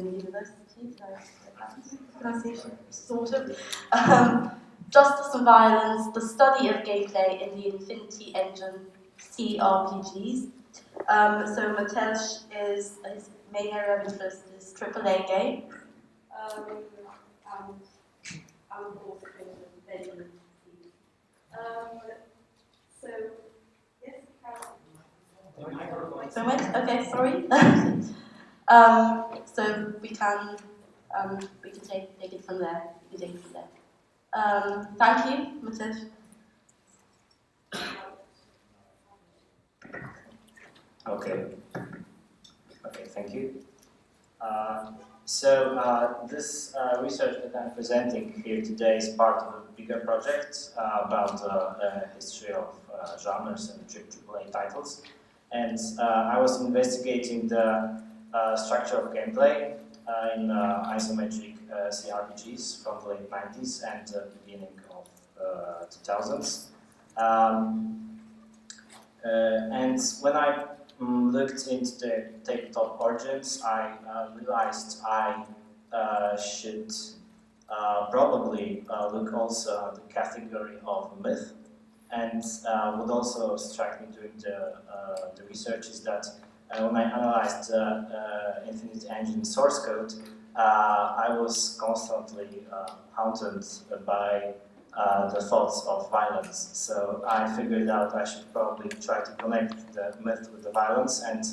University, pronunciation, sort of. Justice and Violence, the study of gameplay in the Infinity Engine cRPGs. So Mateusz his main area of interest is AAA game. And I'm also Benjamin. So, yes, okay, sorry. So we can take it from there. Thank you, Mateusz. Okay, thank you. This research that I'm presenting here today is part of a bigger project about the history of genres and AAA titles. And I was investigating the structure of gameplay in isometric cRPGs from the late 90s and the beginning of 2000s. And when I looked into the tabletop origins, I realized I should probably look also at the category of myth. And what also struck me during the research is that when I analyzed the Infinity Engine source code, I was constantly haunted by the thoughts of violence. So I figured out I should probably try to connect the myth with the violence, and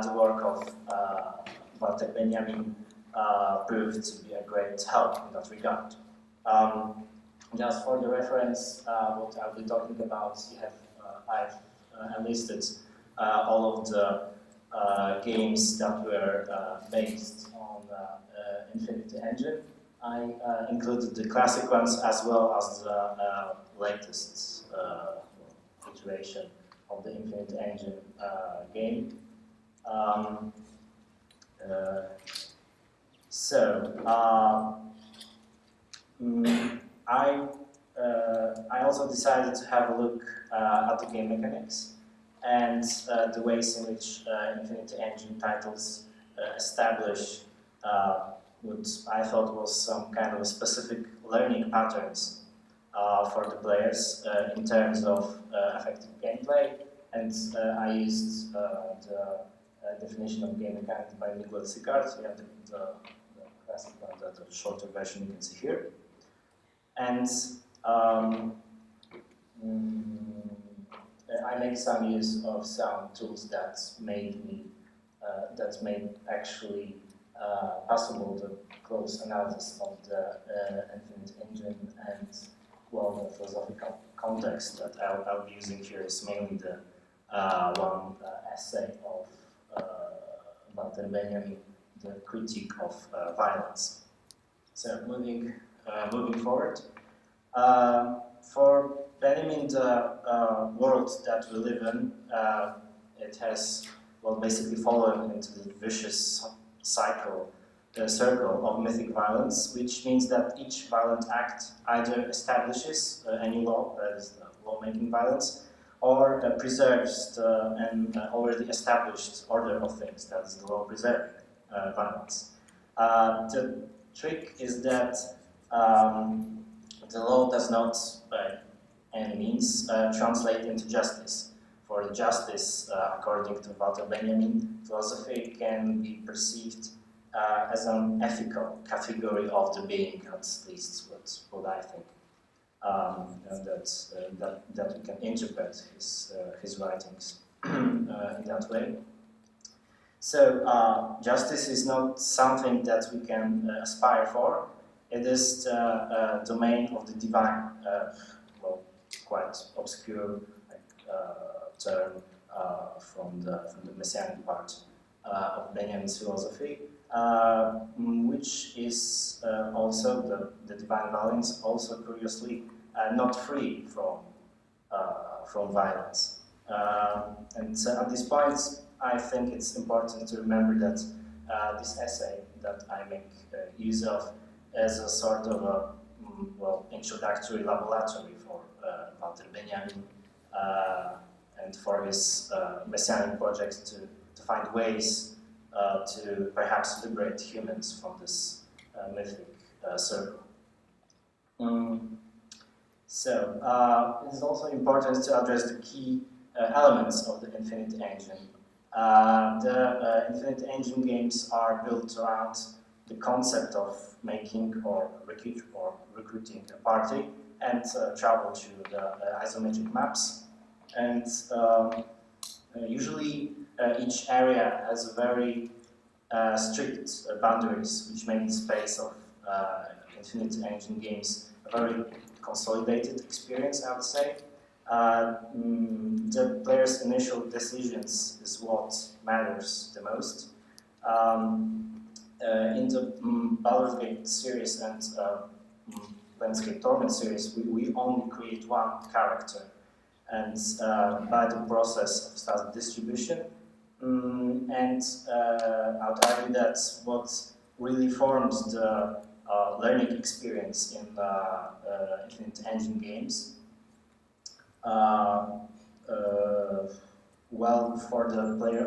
the work of Walter Benjamin proved to be a great help in that regard. Just for the reference, what I'll be talking about, I've enlisted all of the games that were based on Infinity Engine. I included the classic ones as well as the latest iteration of the Infinity Engine game. I also decided to have a look at the game mechanics and the ways in which Infinity Engine titles establish what I thought was some kind of specific learning patterns for the players in terms of effective gameplay, and I used the definition of game mechanics by Miguel Sicard. We have the classic one, the shorter version you can see here. And I make some use of some tools that made actually possible the close analysis of the Infinite Engine, and well, the philosophical context that I'll be using here is mainly the one essay of Walter Benjamin, the critique of violence. So moving forward, for Benjamin, the world that we live in, it has basically fallen into the vicious circle of mythic violence, which means that each violent act either establishes a new law, that is lawmaking violence, or preserves an already established order of things, that is the law-preserving violence. The trick is that the law does not, by any means, translate into justice. For the justice, according to Walter Benjamin, philosophy can be perceived as an ethical category of the being, at least what I think, and that we can interpret his writings in that way. So justice is not something that we can aspire for. It is the domain of the divine, quite obscure term from the messianic part of Benjamin's philosophy, which is also the divine violence, also curiously not free from violence. And at this point, I think it's important to remember that this essay that I make use of as a sort of a introductory laboratory for Walter Benjamin and for his messianic project to find ways to perhaps liberate humans from this mythic circle. So it is also important to address the key elements of the Infinite Engine. The Infinite Engine games are built around the concept of making or recruiting a party and travel through the isometric maps. And usually each area has very strict boundaries, which make the space of Infinite Engine games a very consolidated experience, I would say. The player's initial decisions is what matters the most. In the Baldur's Gate series and Planescape Torment series, we only create one character, and by the process of stat distribution, and I would argue that's what really forms the learning experience in Infinite Engine games. Well, for the player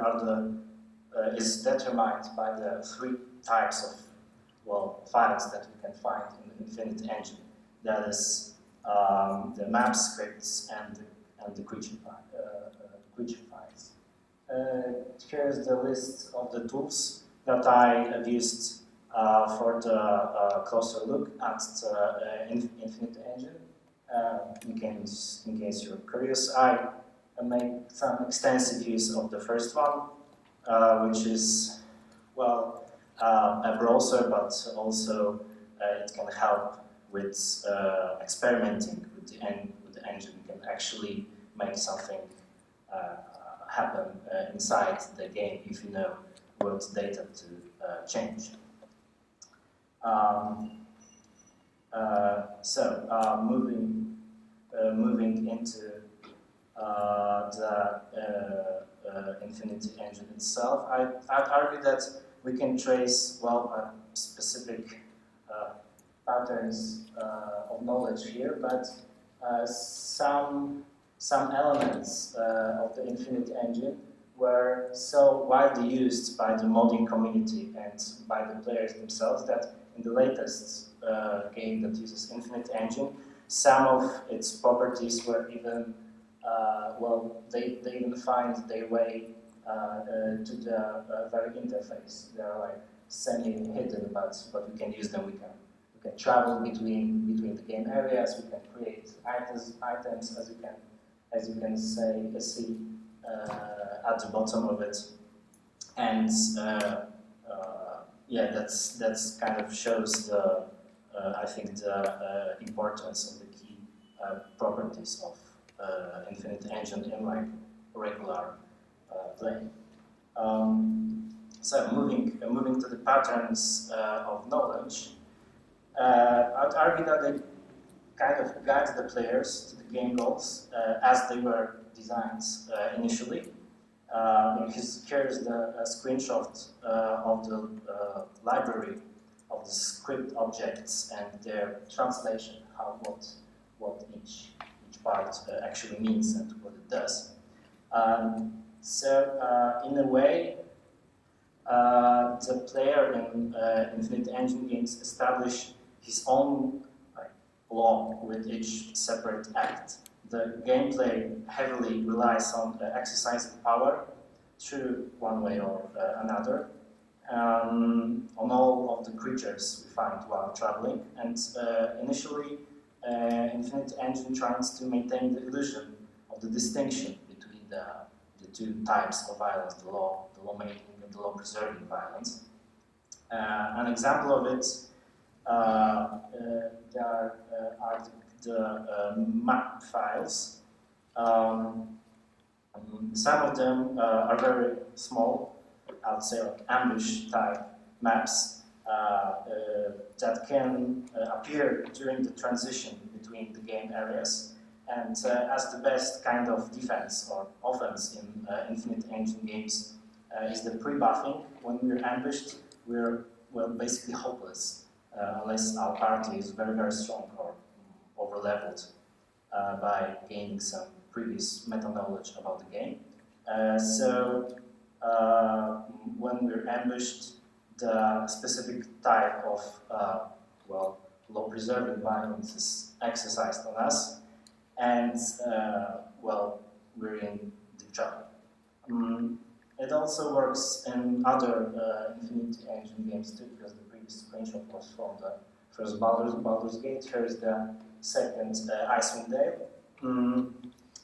is determined by the three types of files that we can find in the Infinite Engine. That is the map scripts and the creature files. Here's the list of the tools that I have used for the closer look at the Infinite Engine. In case you're curious, I made some extensive use of the first one, which is, well, a browser, but also it can help with experimenting with the engine. You can actually make something happen inside the game if you know what data to change. Moving into the Infinity Engine itself, I'd argue that we can trace, specific patterns of knowledge here, but some elements of the Infinite Engine were so widely used by the modding community and by the players themselves that in the latest game that uses Infinite Engine, some of its properties were even, they even find their way to the very interface. They are like semi-hidden, but we can use them. We can travel between the game areas. We can create items as you can see at the bottom of it, and yeah, that's kind of shows the I think the importance of the key properties of Infinite Engine in like regular play. So moving to the patterns of knowledge, I'd argue that they kind of guide the players to the game goals as they were designed initially. Here's the screenshot of the library of the script objects and their translation, what each part actually means and what it does. So in a way, the player in Infinite Engine games establish his own law with each separate act. The gameplay heavily relies on exercising power through one way or another on all of the creatures we find while traveling. And initially, Infinite Engine tries to maintain the illusion of the distinction between the two types of violence, the law-making and the law-preserving violence. An example of it there are the map files. Some of them are very small, I would say like ambush type maps that can appear during the transition between the game areas. And as the best kind of defense or offense in Infinite Engine games is the pre-buffing. When we're ambushed, we're basically hopeless unless our party is very, very strong or over-leveled by gaining some previous meta-knowledge about the game. So when we're ambushed, the specific type of law-preserving violence is exercised on us, and we're in deep trouble. It also works in other Infinity Engine games too, because the previous screenshot was from the first Baldur's Gate. Here is the second Icewind Dale.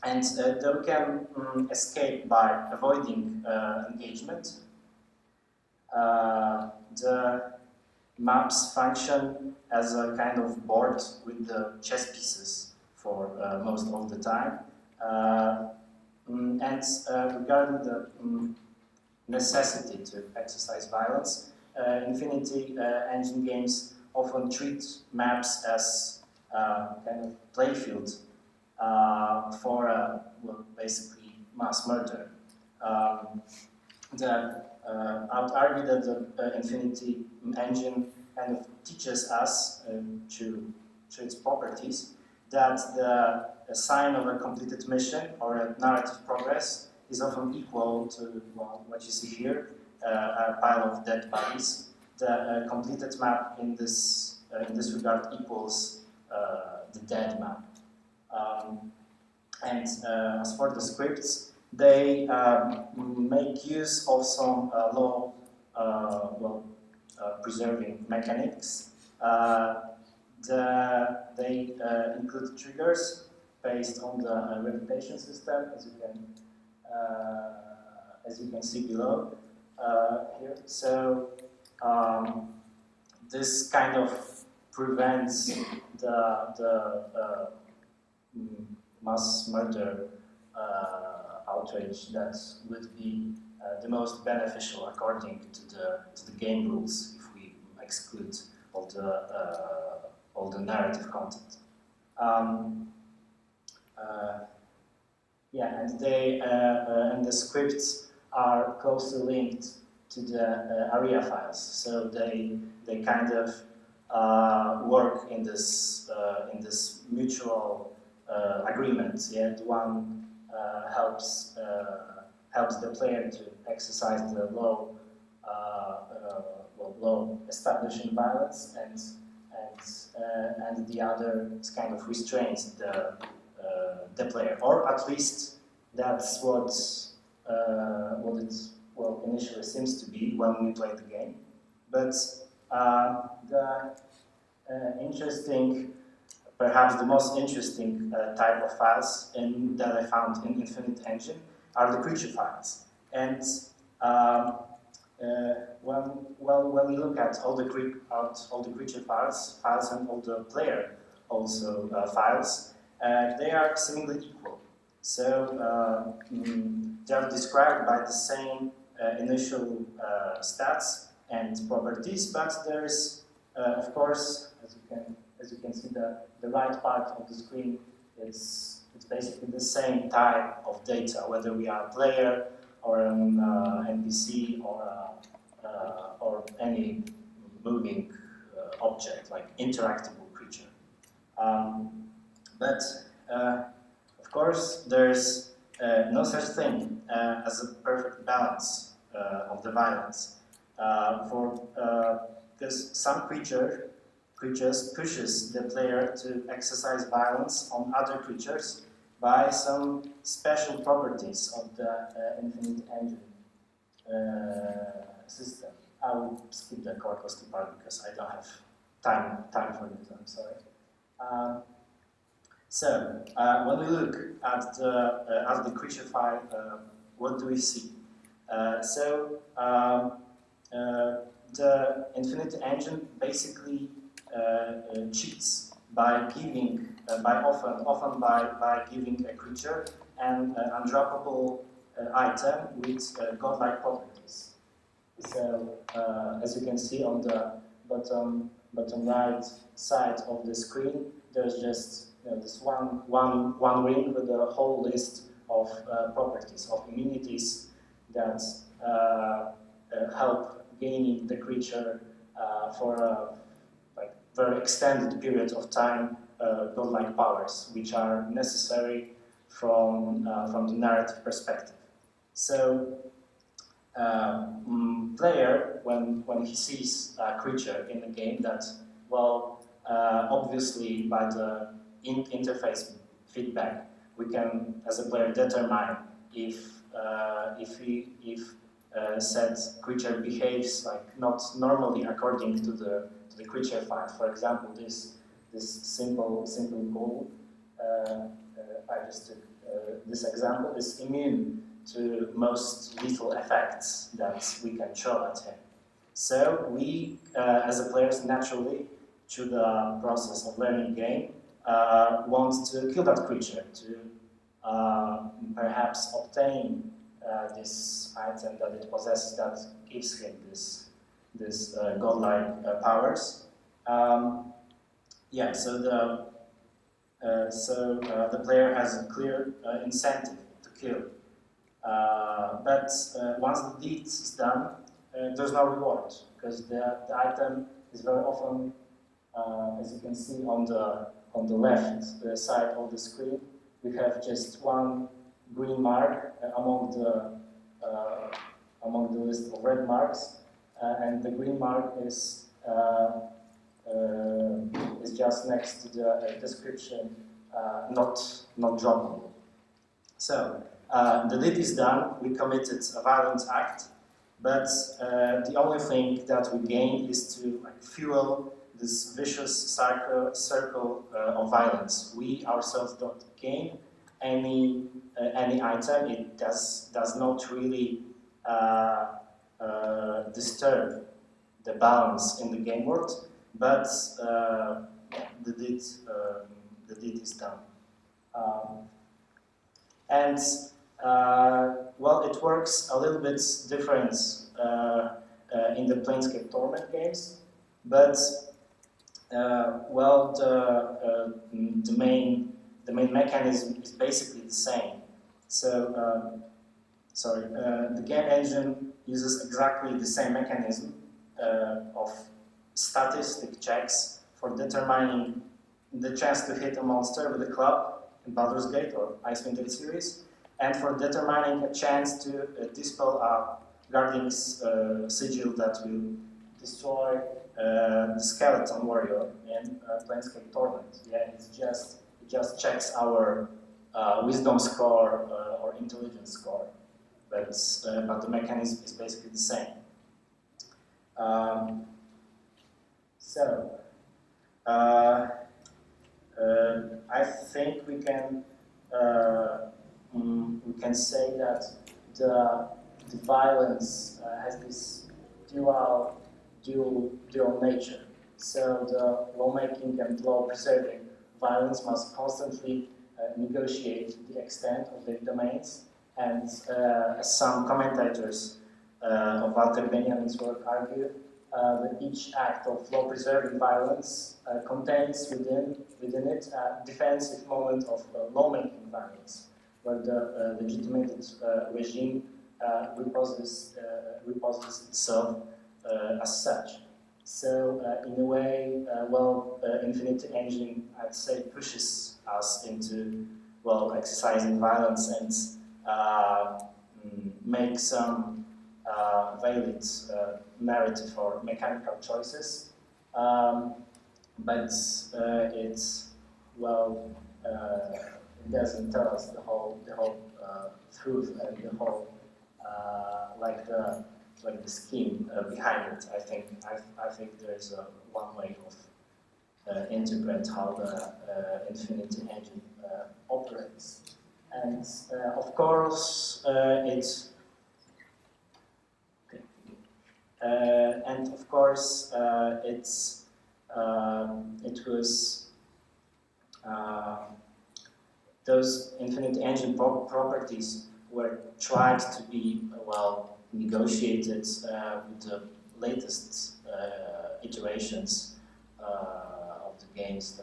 And they can escape by avoiding engagement. The maps function as a kind of board with the chess pieces for most of the time. Regarding the necessity to exercise violence, Infinity Engine games often treat maps as kind of playfield for basically mass murder. I would argue that the Infinity Engine kind of teaches us through its properties that the sign of a completed mission or a narrative progress is often equal to what you see here, a pile of dead bodies. The completed map in this regard equals the dead map. As for the scripts, they make use of some preserving mechanics. They include triggers based on the reputation system, as you can see below here. So this kind of prevents the mass murder outrage that would be the most beneficial according to the game rules if we exclude all the narrative content. And the scripts are closely linked to the area files, so they kind of work in this mutual agreement. Yeah, the one helps the player to exercise the law establishing violence, and the other kind of restrains the player, or at least that's what it initially seems to be when we play the game. But the interesting, perhaps the most interesting type of files that I found in Infinite Engine are the creature files. And when we look at all the creature files and all the player also files, they are seemingly equal. So they are described by the same initial stats and properties, but there's, of course, as you can see, the right part of the screen it's basically the same type of data, whether we are a player or an NPC or any moving object like interactable creature. But of course, there's no such thing as a perfect balance of the violence, because some creatures pushes the player to exercise violence on other creatures by some special properties of the Infinite Engine system. I will skip the Korkowski part because I don't have time for it. I'm sorry. So when we look at the creature file, what do we see? The Infinite Engine basically cheats by giving, often by giving a creature an undroppable item with godlike properties. So as you can see on the bottom right side of the screen, there's just this one ring with a whole list of properties, of immunities that help gaining the creature for a very extended period of time godlike powers, which are necessary from the narrative perspective. So player, when he sees a creature in the game that, well, obviously by the interface feedback, we can, as a player, determine if said creature behaves like not normally according to the creature find. For example, this simple goal. I just took this example is immune to most lethal effects that we can throw at him. So we, as a players, naturally, through the process of learning game, want to kill that creature to perhaps obtain this item that it possesses that gives him this godlike powers. Yeah, so the player has a clear incentive to kill. But once the deed is done, there's no reward, because the item is very often, as you can see on the left side of the screen, we have just one green mark among the list of red marks, and the green mark is just next to the description, not droppable. So the deed is done. We committed a violent act, but the only thing that we gain is to fuel this vicious circle of violence. We ourselves don't gain any item. It does not really disturb the balance in the game world, but the deed is done. And well, it works a little bit different in the Planescape Torment games, but well, the main mechanism is basically the same. So, the game engine uses exactly the same mechanism of statistic checks for determining the chance to hit a monster with a club in Baldur's Gate or Icewind Dale series, and for determining a chance to dispel a Guardian's sigil that will destroy the Skeleton Warrior in Planescape Torment. Yeah, it just checks our Wisdom score or Intelligence score, but the mechanism is basically the same. I think we can say that the violence has this dual nature. So the lawmaking and law-preserving violence must constantly negotiate the extent of their domains, and as some commentators of Walter Benjamin's work argue, that each act of law-preserving violence contains within it a defensive moment of lawmaking violence, where the legitimated regime reposes itself as such. So, in a way, Infinity Engine, I'd say, pushes us into, exercising violence and make some valid narrative or mechanical choices, but it doesn't tell us the whole truth and the whole the scheme behind it. I think there's one way of interpret how the Infinity Engine operates, and of course it was those Infinite Engine properties were tried to be negotiated with the latest iterations of the games,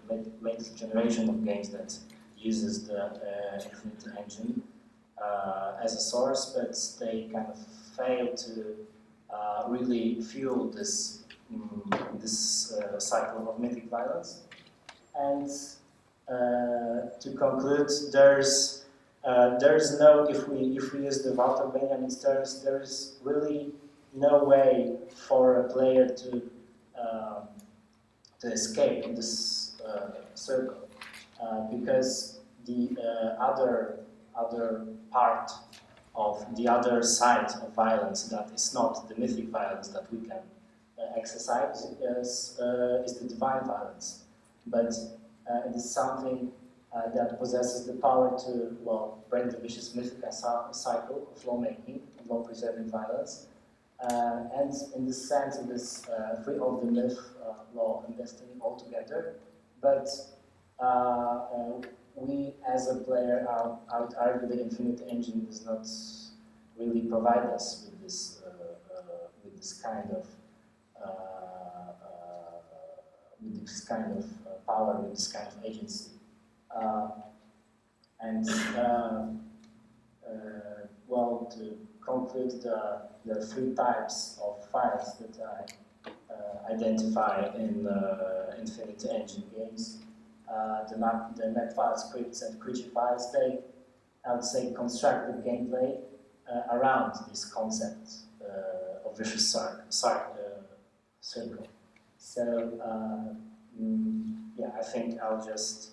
the latest generation of games that uses the Infinite Engine as a source, but they kind of failed to really fuel this cycle of mythic violence. And to conclude, there's there is no, if we use the Walter Benjamin terms, there is really no way for a player to escape this circle, because the other part of the other side of violence that is not the mythic violence that we can exercise is the divine violence, but it is something that possesses the power to, well, break the vicious mythical cycle of lawmaking and law-preserving violence. And in this sense, it is free of the myth, law, and destiny altogether. But we, as a player, I would argue the Infinity Engine does not really provide us with this kind of power, with this kind of agency. Well, to conclude, there are three types of files that I identify in Infinity Engine games. The map files, scripts, and creature files, they, I would say, construct the gameplay around this concept of vicious circle. So, yeah, I think I'll just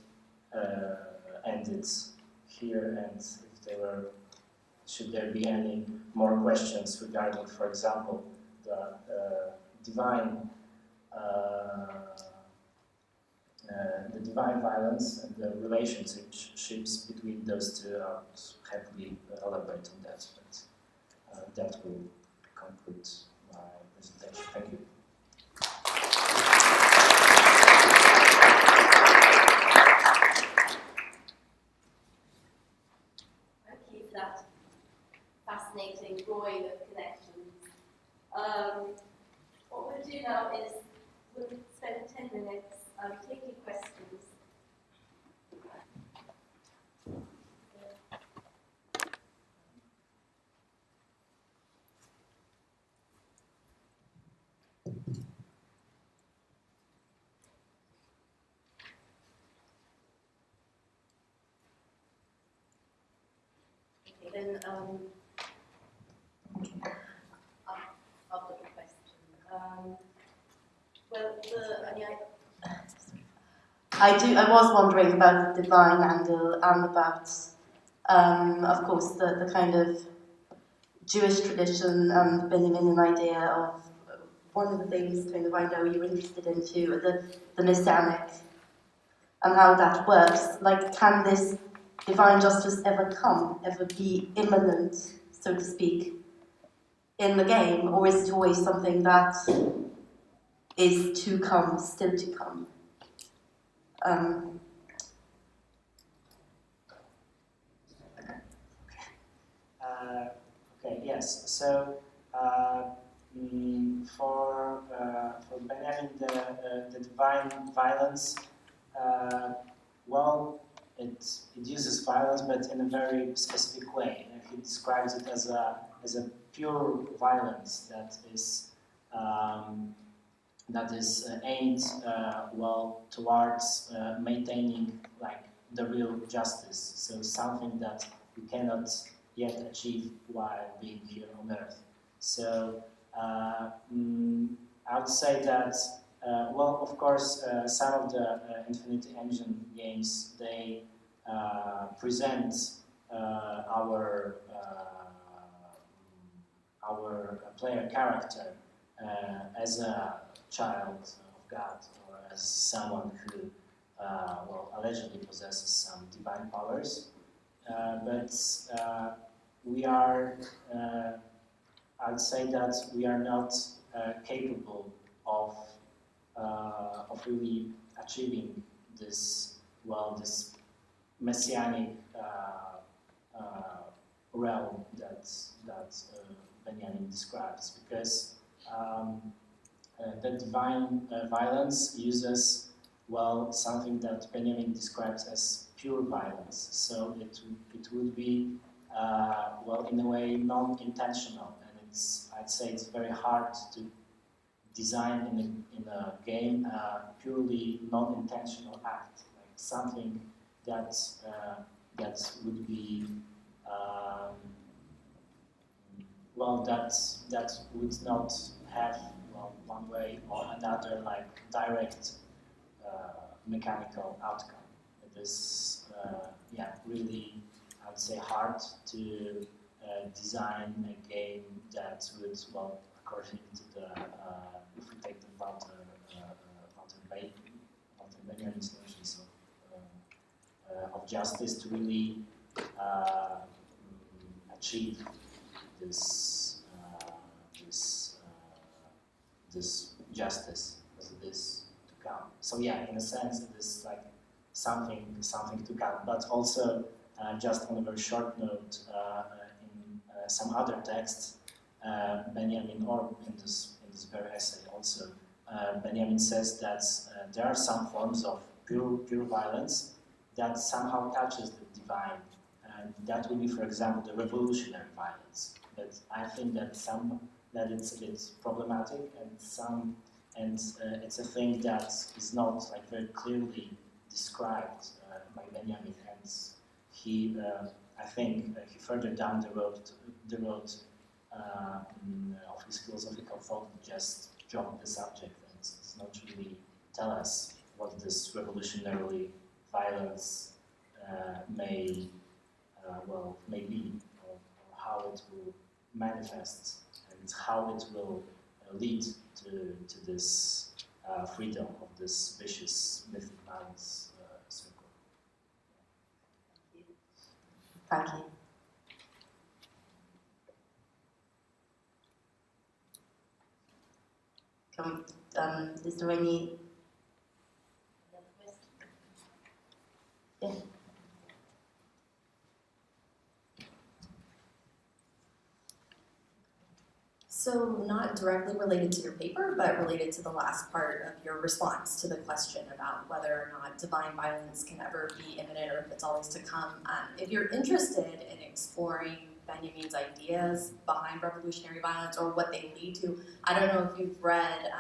end it here, and if should there be any more questions regarding, for example, the divine violence and the relationships between those two, I would happily elaborate on that, but that will conclude my presentation. Thank you. Thank you for that fascinating drawing of connections. What we'll do now is we'll spend 10 minutes taking questions. Okay, then I've got a question. Well, I was wondering about the divine angle and about, of course, the kind of Jewish tradition and Benjaminian idea of one of the things kind of I know you're interested into, the messianic and how that works. Like, can this divine justice ever be imminent, so to speak, in the game, or is it always something that is to come, still to come? Okay, yes. So for Benjamin, the divine violence, well, it uses violence, but in a very specific way. He describes it as a pure violence that is aimed well towards maintaining like the real justice. So something that you cannot yet achieve while being here on Earth. So I would say that well, of course, some of the Infinity Engine games, they present our player character as a child of God, or as someone who, well, allegedly possesses some divine powers. But we are, I'd say that we are not capable of really achieving this, well, this messianic realm that Benjamin describes, because the divine violence uses, well, something that Benjamin describes as pure violence. So it would be, well, in a way, non-intentional, and I'd say it's very hard to design in a game a purely non-intentional act, like something that that would be well, that would not have, well, one way or another, like direct mechanical outcome. It is yeah, really, I would say, hard to design a game that would, well, according to the if we take the Walter Benjamin's notions of justice, to really achieve this this justice as it is to come. So yeah, in a sense, it is like something to come. But also, just on a very short note, in some other texts, Benjamin, or in this very essay also, Benjamin says that there are some forms of pure violence that somehow touches the divine. And that would be, for example, the revolutionary violence. But I think that it's a bit problematic, and it's a thing that is not like very clearly described by Benjamin. And he, I think, he further down the road of his philosophical thought just dropped the subject and does not really tell us what this revolutionary violence may be, or how it will manifest, and how it will lead to this freedom of this vicious mythic violence circle. Thank you. Is there any? Yeah. So not directly related to your paper, but related to the last part of your response to the question about whether or not divine violence can ever be imminent or if it's always to come. If you're interested in exploring Benjamin's ideas behind revolutionary violence or what they lead to, I don't know if you've read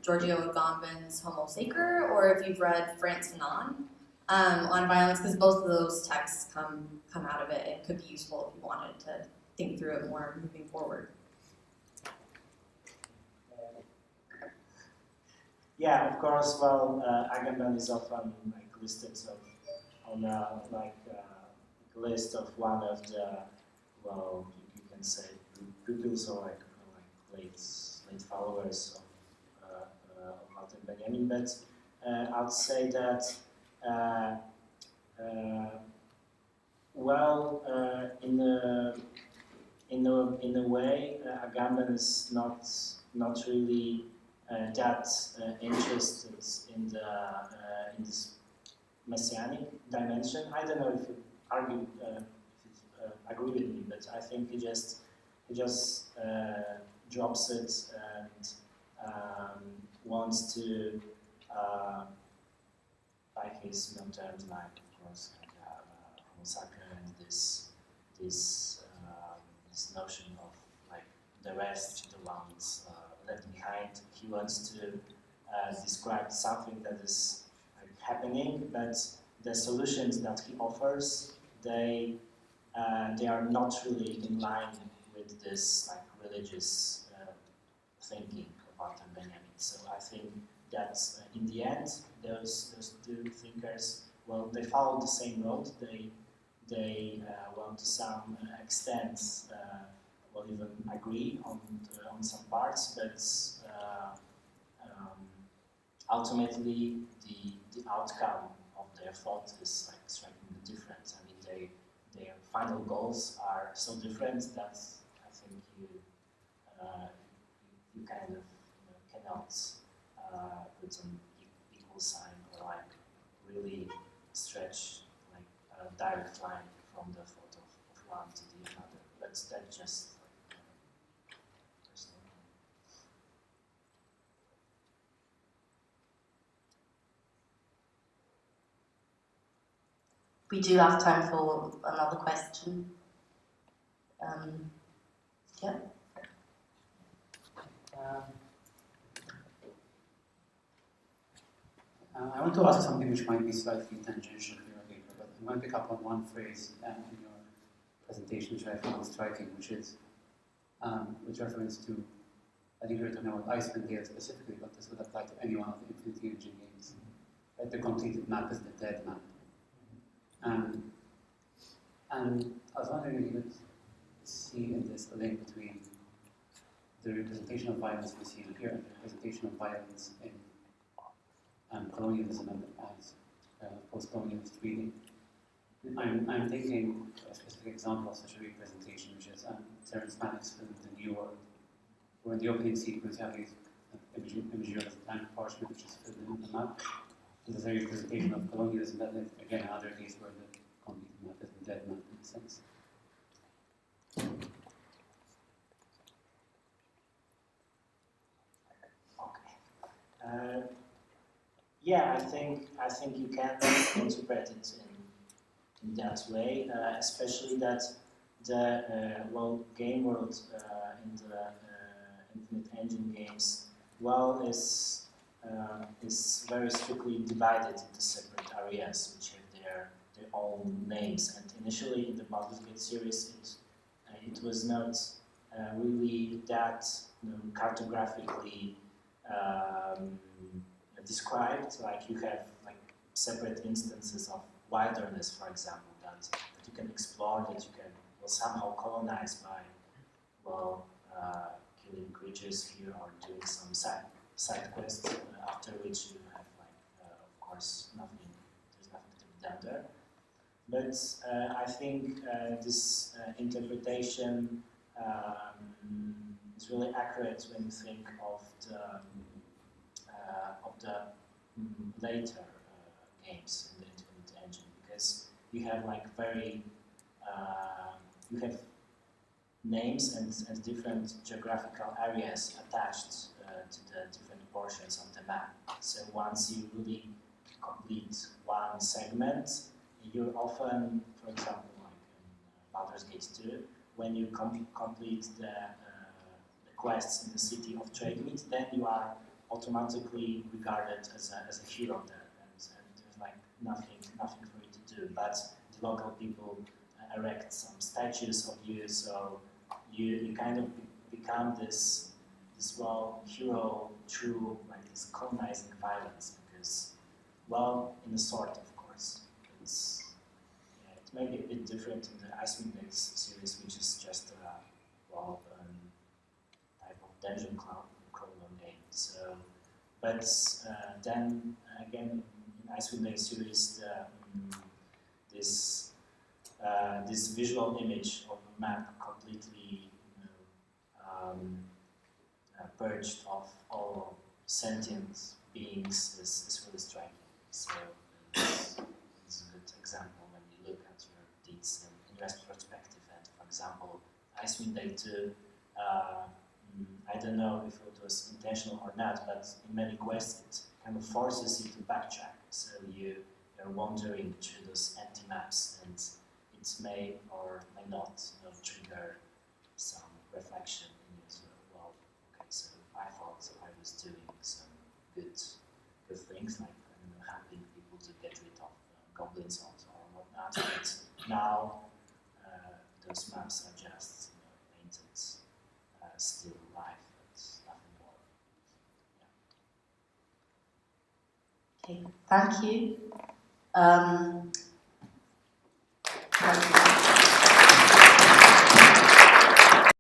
Giorgio Agamben's Homo Sacer, or if you've read Frantz Fanon on violence, because both of those texts come out of it. It could be useful if you wanted to think through it more moving forward. Yeah, of course. Well, Agamben is often like listed on a list of one of the, well, you can say pupils or like late followers of Walter Benjamin. But I'd say that in a way, Agamben is not really that interested in this messianic dimension. I don't know if you agree with me, but I think he just drops it and wants to, by his terms, like of course, Homo sacer and this notion of like the rest, the ones left behind. He wants to describe something that is happening, but the solutions that he offers, they are not really in line with this like religious thinking of Walter Benjamin. So I think that in the end, those two thinkers, well, they follow the same road. They well, to some extent, will even agree on some parts, but ultimately the outcome of their thought is like strikingly different. I mean, their final goals are so different that I think you kind of cannot put an equal sign or like really stretch like a direct line from the thought of one to the other. But that's just personal. We do have time for another question. Yeah. I want to ask something which might be slightly tangential to your paper, but I'm going to pick up on one phrase in your presentation which I found striking, which is with reference to, I think we were talking about Icewind Dale specifically, but this would apply to any one of the Infinity Engine games. Right? The completed map is the dead map. And I was wondering if you could see in this a link between the representation of violence we see here and the representation of violence in colonialism and as post-colonialist reading. I'm thinking a specific example of such a representation, which is Terrence Malick's film The New World, where in the opening sequence you have these imagery of a blank parchment which is filled in the map. And there's a representation of colonialism that is, again, another case where the complete map is the dead map in a sense. Okay. Yeah, I think you can interpret it in that way, especially that the game world in the Infinite Engine games is very strictly divided into separate areas which have their own names. And initially in the Baldur's Gate series, it was not really that cartographically described. Like you have like separate instances of wilderness, for example, that you can explore, that you can somehow colonize by killing creatures here or doing some side quests. After which you have of course there's nothing to be done there. But I think this interpretation is really accurate when you think of the later games in the Infinite Engine, because you have like you have names and different geographical areas attached to the different portions of the map. So once you really complete one segment, you're often, for example, like in Baldur's Gate 2, when you complete the quests in the city of Trademeet, then you are automatically regarded as a hero there, and there's like nothing for you to do. But the local people erect some statues of you, so you kind of become this hero through like this colonizing violence, because in a sort, of course, it may be a bit different in the Icewind Dale series, which is just type of dungeon crawler game. So, but then again, in Icewind Dale series, this visual image of a map completely purged of all sentient beings is really striking. So it's a good example when you look at your deeds in retrospective. And for example, Icewind Dale 2, I don't know if it was intentional or not, but in many quests it kind of forces you to backtrack. So you're wandering through those empty maps, and it may or may not trigger some reflection in you. So, so I thought I was doing some good things, like helping people to get rid of goblins or whatnot. But now those maps are just painted still life, but nothing more. Okay, thank you.